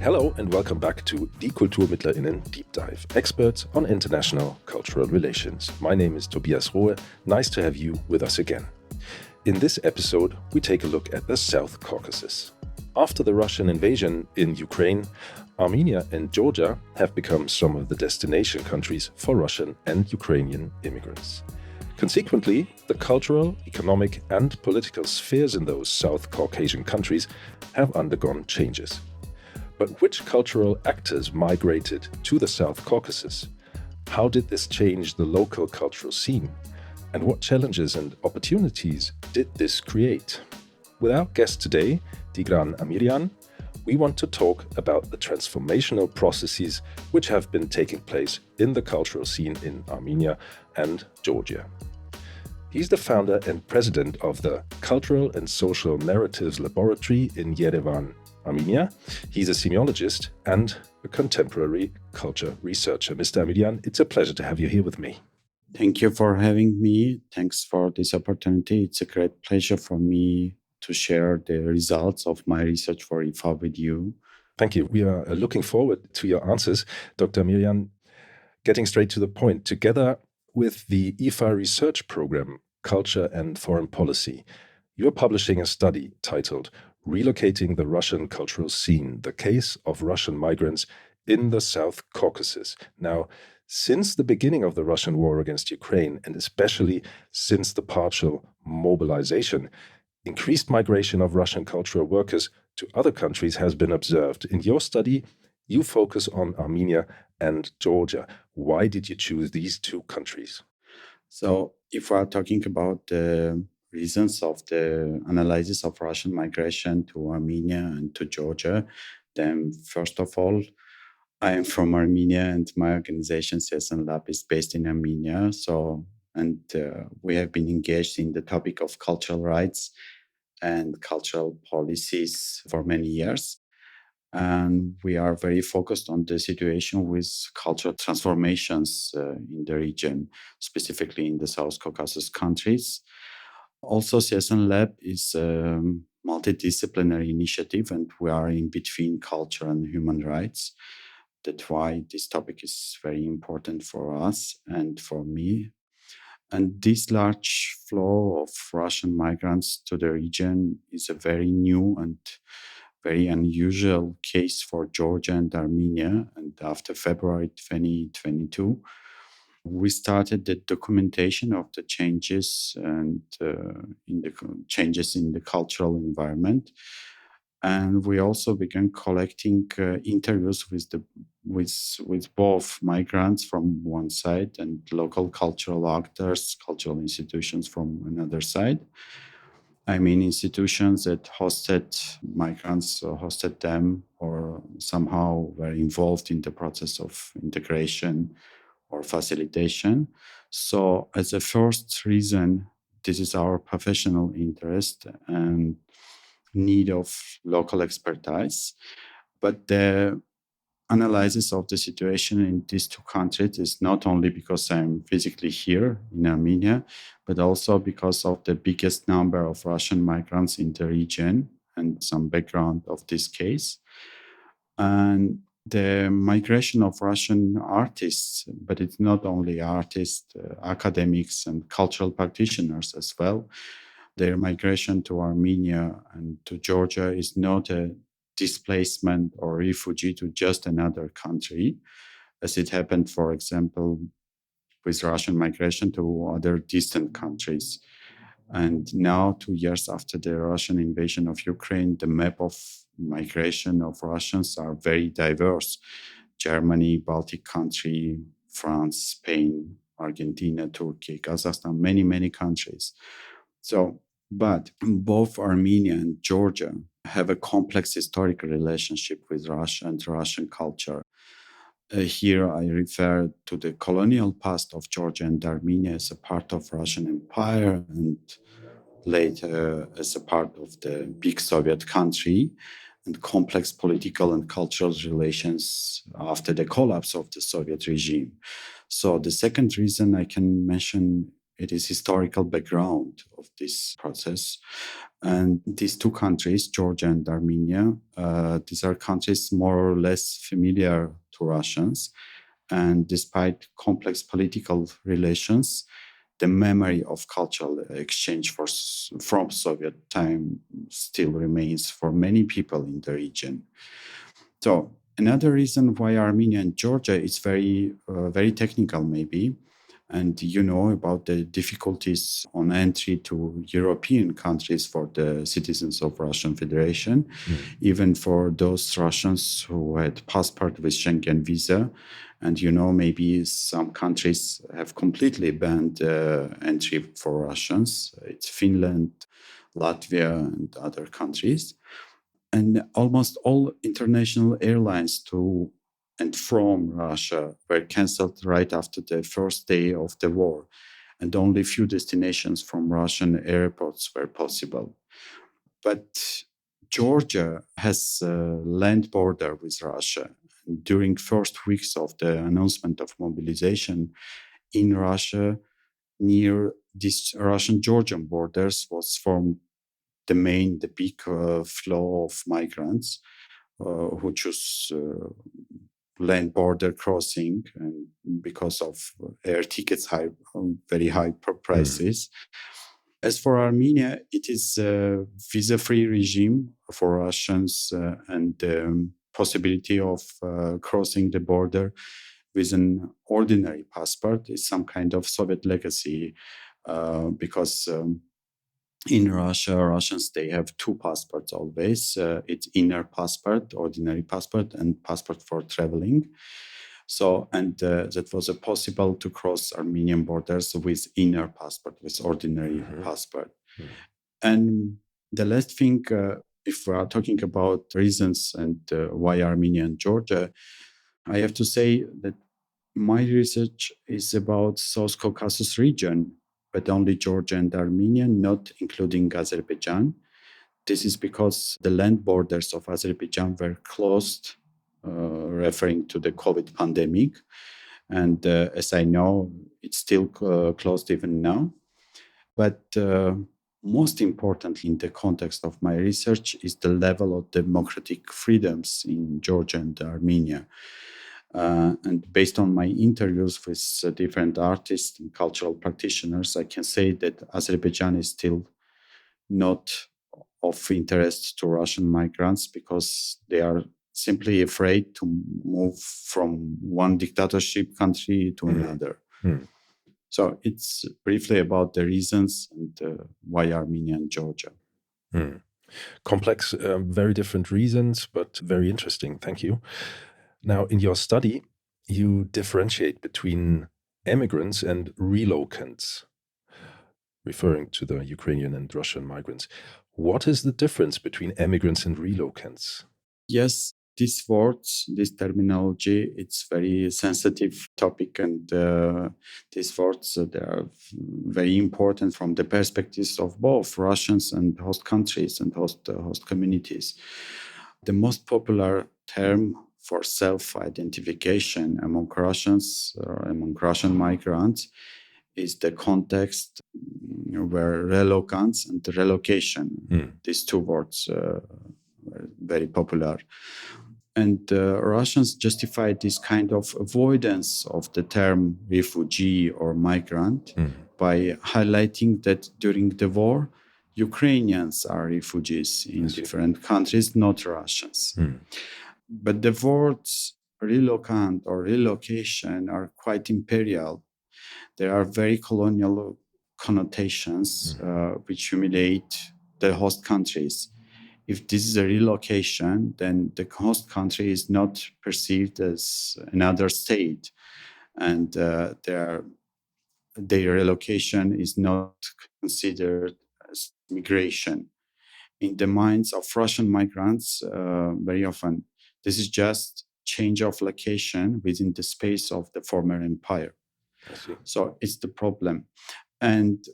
Hello and welcome back to Die KulturmittlerInnen Deep Dive, experts on international cultural relations. My name is Tobias Rohe. Nice to have you with us again. In this episode, we take a look at the South Caucasus. After the Russian invasion in Ukraine, Armenia and Georgia have become some of the destination countries for Russian and Ukrainian immigrants. Consequently, the cultural, economic, and political spheres in those South Caucasian countries have undergone changes. But which cultural actors migrated to the South Caucasus? How did this change the local cultural scene? And what challenges and opportunities did this create? With our guest today, Tigran Amiryan, we want to talk about the transformational processes which have been taking place in the cultural scene in Armenia and Georgia. He's the founder and president of the Cultural and Social Narratives Laboratory in Yerevan, Armenia. He's a semiologist and a contemporary culture researcher. Mr. Amiryan, it's a pleasure to have you here with me. Thank you for having me. Thanks for this opportunity. It's a great pleasure for me to share the results of my research for IFA with you. Thank you. We are looking forward to your answers. Dr. Amiryan, getting straight to the point, together with the IFA research program, Culture and Foreign Policy, you're publishing a study titled Relocating the Russian Cultural Scene, the Case of Russian Migrants in the South Caucasus. Now, since the beginning of the Russian war against Ukraine, and especially since the partial mobilization, increased migration of Russian cultural workers to other countries has been observed. In your study, you focus on Armenia and Georgia. Why did you choose these two countries? So, if we are talking about the reasons of the analysis of Russian migration to Armenia and to Georgia, then first of all, I am from Armenia and my organization CSN Lab is based in Armenia. We have been engaged in the topic of cultural rights and cultural policies for many years. And we are very focused on the situation with cultural transformations in the region, specifically in the South Caucasus countries. Also, CSN Lab is a multidisciplinary initiative, and we are in between culture and human rights. That's why this topic is very important for us and for me. And this large flow of Russian migrants to the region is a very new and very unusual case for Georgia and Armenia. And after February 2022, we started the documentation of the changes and changes in the cultural environment. And we also began collecting interviews with both migrants from one side and local cultural actors, cultural institutions from another side. I mean, institutions that hosted migrants, or hosted them, or somehow were involved in the process of integration or facilitation. So, as a first reason, this is our professional interest and need of local expertise. But the analysis of the situation in these two countries is not only because I'm physically here in Armenia, but also because of the biggest number of Russian migrants in the region and some background of this case. And the migration of Russian artists, but it's not only artists, academics and cultural practitioners as well. Their migration to Armenia and to Georgia is not a displacement or refugee to just another country, as it happened, for example, with Russian migration to other distant countries. And now, 2 years after the Russian invasion of Ukraine, the map of migration of Russians are very diverse. Germany, Baltic country, France, Spain, Argentina, Turkey, Kazakhstan, many countries. But both Armenia and Georgia have a complex historical relationship with Russia and Russian culture. Here I refer to the colonial past of Georgia and Armenia as a part of Russian Empire and later as a part of the big Soviet country, and complex political and cultural relations after the collapse of the Soviet regime. So the second reason I can mention it is historical background of this process. And these two countries, Georgia and Armenia, these are countries more or less familiar to Russians. And despite complex political relations, the memory of cultural exchange from Soviet time still remains for many people in the region. So another reason why Armenia and Georgia is very technical, maybe, and you know about the difficulties on entry to European countries for the citizens of Russian Federation, even for those Russians who had passport with Schengen visa. And you know, maybe some countries have completely banned entry for Russians. It's Finland, Latvia, and other countries. And almost all international airlines to and from Russia were cancelled right after the first day of the war, and only few destinations from Russian airports were possible. But Georgia has a land border with Russia. During first weeks of the announcement of mobilization in Russia, near these Russian-Georgian borders was formed the big flow of migrants who choose land border crossing, and because of air tickets very high prices. As for Armenia, it is a visa-free regime for Russians and possibility of crossing the border with an ordinary passport is some kind of Soviet legacy because in Russia, Russians, they have two passports always. It's inner passport, ordinary passport, and passport for traveling. So, and that was possible to cross Armenian borders with inner passport, with ordinary passport. And the last thing, if we are talking about reasons and why Armenia and Georgia, I have to say that my research is about South Caucasus region, but only Georgia and Armenia, not including Azerbaijan. This is because the land borders of Azerbaijan were closed, referring to the COVID pandemic. And as I know, it's still closed even now. But most importantly, in the context of my research, is the level of democratic freedoms in Georgia and Armenia. And based on my interviews with different artists and cultural practitioners, I can say that Azerbaijan is still not of interest to Russian migrants because they are simply afraid to move from one dictatorship country to another. So it's briefly about the reasons and why Armenia and Georgia. Complex, very different reasons, but very interesting. Thank you. Now, in your study, you differentiate between emigrants and relocants, referring to the Ukrainian and Russian migrants. What is the difference between emigrants and relocants? Yes, these words, this terminology, it's very sensitive topic, and these words they are very important from the perspectives of both Russians and host countries and host communities. The most popular term for self-identification among Russians or among Russian migrants is the context where relocants and relocation, these two words are very popular. And Russians justify this kind of avoidance of the term refugee or migrant by highlighting that during the war, Ukrainians are refugees in different countries, not Russians. But the words relocant or relocation are quite imperial. There are very colonial connotations which humiliate the host countries. If this is a relocation, then the host country is not perceived as another state, and their relocation is not considered as migration. In the minds of Russian migrants, very often, this is just change of location within the space of the former empire. So it's the problem. And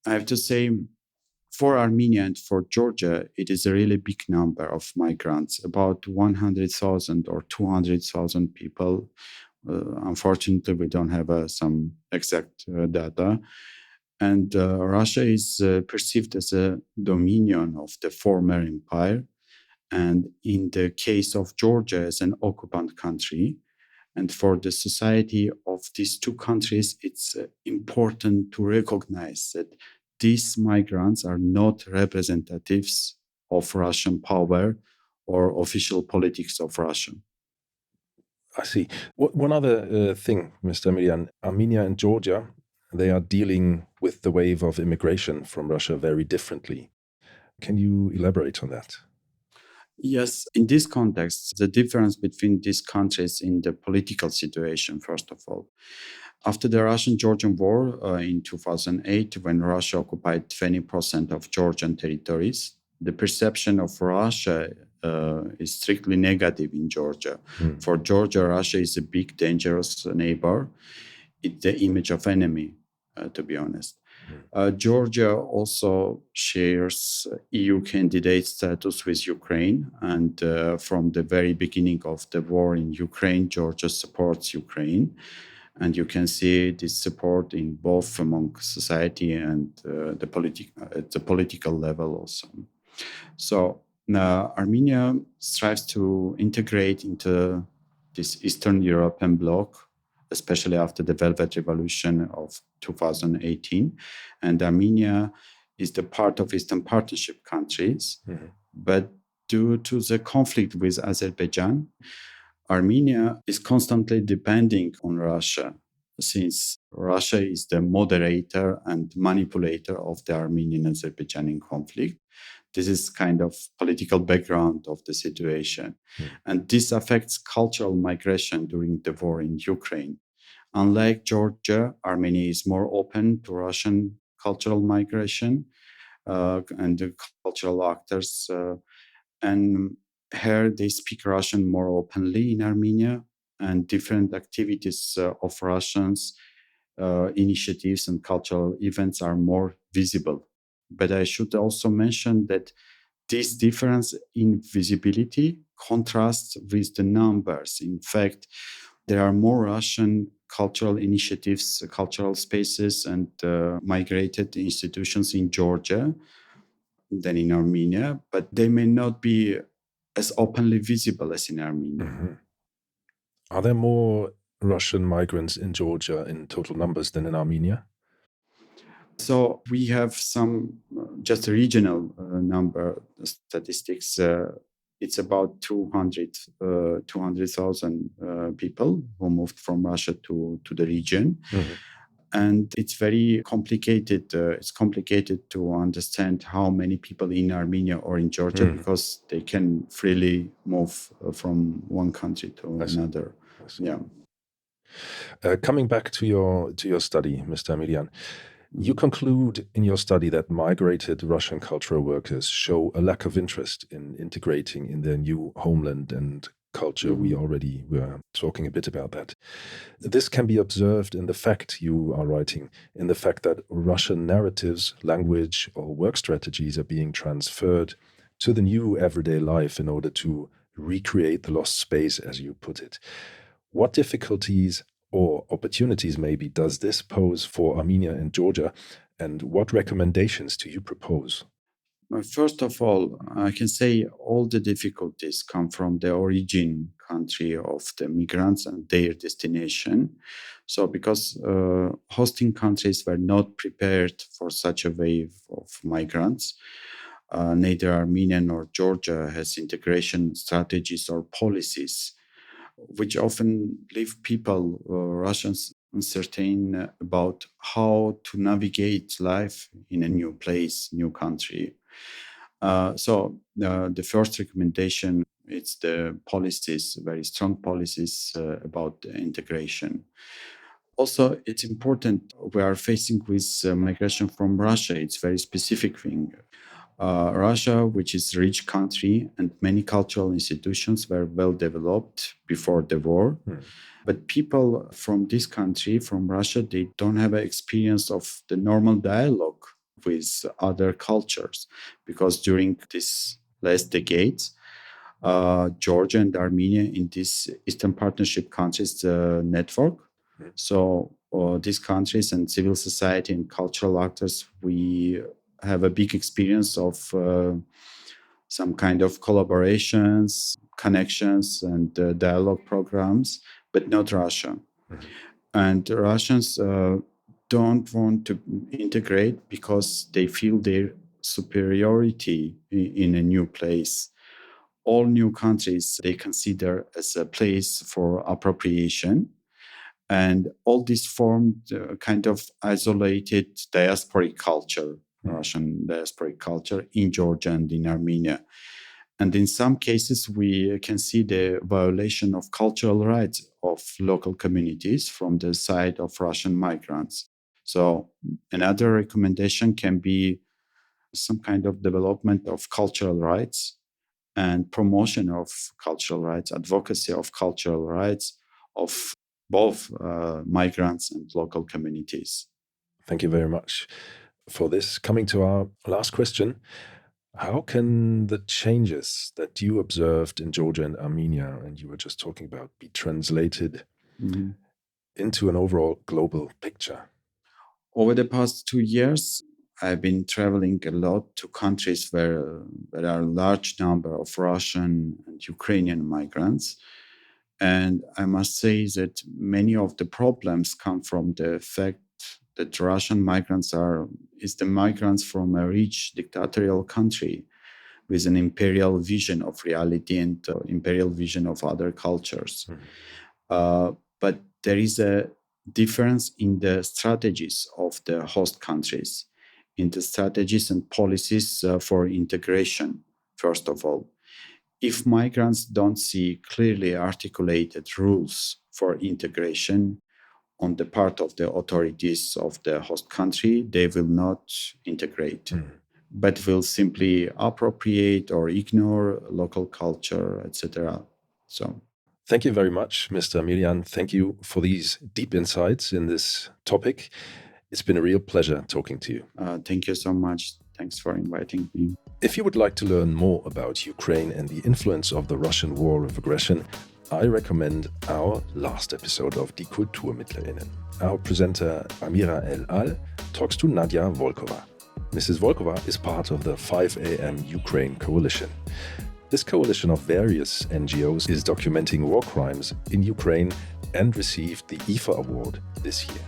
I have to say, for Armenia and for Georgia, it is a really big number of migrants, about 100,000 or 200,000 people. Unfortunately, we don't have some exact data. And Russia is perceived as a dominion of the former empire, and in the case of Georgia, as an occupant country. And for the society of these two countries, it's important to recognize that these migrants are not representatives of Russian power or official politics of Russia. I see. One other thing, Mr. Amiryan, Armenia and Georgia, they are dealing with the wave of immigration from Russia very differently. Can you elaborate on that? Yes, in this context, the difference between these countries in the political situation, first of all. After the Russian-Georgian War in 2008, when Russia occupied 20% of Georgian territories, the perception of Russia is strictly negative in Georgia. For Georgia, Russia is a big, dangerous neighbor. It's the image of enemy, to be honest. Georgia also shares EU candidate status with Ukraine. And from the very beginning of the war in Ukraine, Georgia supports Ukraine. And you can see this support in both among society and at the political level also. So Armenia strives to integrate into this Eastern European bloc, especially after the Velvet Revolution of 2018. And Armenia is the part of Eastern Partnership countries. But due to the conflict with Azerbaijan, Armenia is constantly depending on Russia, since Russia is the moderator and manipulator of the Armenian-Azerbaijani conflict. This is kind of political background of the situation. And this affects cultural migration during the war in Ukraine. Unlike Georgia, Armenia is more open to Russian cultural migration and the cultural actors. And here they speak Russian more openly in Armenia, and different activities of Russians, initiatives and cultural events are more visible. But I should also mention that this difference in visibility contrasts with the numbers. In fact, there are more Russian cultural initiatives, cultural spaces, and migrated institutions in Georgia than in Armenia, but they may not be as openly visible as in Armenia. Are there more Russian migrants in Georgia in total numbers than in Armenia? So we have some just regional number statistics. It's about 200,000 people who moved from Russia to the region. And it's very complicated. It's complicated to understand how many people in Armenia or in Georgia because they can freely move from one country to another. Yeah. Coming back to your study, Mr. Amiryan, you conclude in your study that migrated Russian cultural workers show a lack of interest in integrating in their new homeland and culture. We already were talking a bit about that. This can be observed in the fact you are writing, in the fact that Russian narratives, language, or work strategies are being transferred to the new everyday life in order to recreate the lost space, as you put it. What difficulties or opportunities maybe does this pose for Armenia and Georgia, and what recommendations do you propose? First of all, I can say all the difficulties come from the origin country of the migrants and their destination. So because hosting countries were not prepared for such a wave of migrants, neither Armenia nor Georgia has integration strategies or policies, which often leave people, Russians, uncertain about how to navigate life in a new place, new country. So the first recommendation is the policies, very strong policies about integration. Also, it's important we are facing with migration from Russia. It's a very specific thing. Russia, which is a rich country and many cultural institutions were well developed before the war. But people from this country, from Russia, they don't have an experience of the normal dialogue with other cultures because during this last decades, Georgia and Armenia in this Eastern Partnership countries network. So or these countries and civil society and cultural actors, we have a big experience of some kind of collaborations, connections, and dialogue programs, but not Russia. Mm-hmm. And Russians don't want to integrate because they feel their superiority in a new place. All new countries they consider as a place for appropriation. And all this formed a kind of isolated diasporic culture, Russian diasporic culture in Georgia and in Armenia. And in some cases, we can see the violation of cultural rights of local communities from the side of Russian migrants. So another recommendation can be some kind of development of cultural rights and promotion of cultural rights, advocacy of cultural rights of both migrants and local communities. Thank you very much for this. Coming to our last question, how can the changes that you observed in Georgia and Armenia, and you were just talking about, be translated into an overall global picture? Over the past 2 years, I've been traveling a lot to countries where there are a large number of Russian and Ukrainian migrants. And I must say that many of the problems come from the fact that Russian migrants are the migrants from a rich dictatorial country with an imperial vision of reality and imperial vision of other cultures. But there is a difference in the strategies of the host countries, in the strategies and policies for integration, first of all. If migrants don't see clearly articulated rules for integration on the part of the authorities of the host country, they will not integrate, but will simply appropriate or ignore local culture, etc. So, thank you very much, Mr. Amiryan. Thank you for these deep insights in this topic. It's been a real pleasure talking to you. Thank you so much. Thanks for inviting me. If you would like to learn more about Ukraine and the influence of the Russian war of aggression, I recommend our last episode of Die KulturmittlerInnen. Our presenter Amira El-Al talks to Nadia Volkova. Mrs. Volkova is part of the 5 a.m. Ukraine Coalition. This coalition of various NGOs is documenting war crimes in Ukraine and received the IFA Award this year.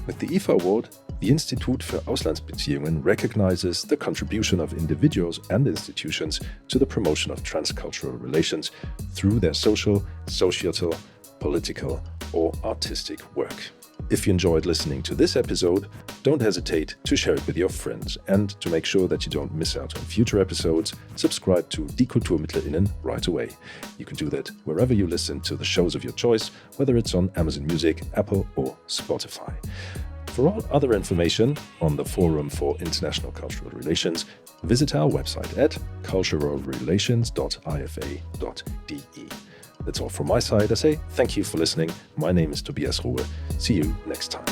With the IFA Award, the Institut für Auslandsbeziehungen recognizes the contribution of individuals and institutions to the promotion of transcultural relations through their social, societal, political, or artistic work. If you enjoyed listening to this episode, don't hesitate to share it with your friends, and to make sure that you don't miss out on future episodes, subscribe to Die KulturmittlerInnen right away. You can do that wherever you listen to the shows of your choice, whether it's on Amazon Music, Apple, or Spotify. For all other information on the Forum for International Cultural Relations, visit our website at culturalrelations.ifa.de. That's all from my side. I say thank you for listening. My name is Tobias Ruhe. See you next time.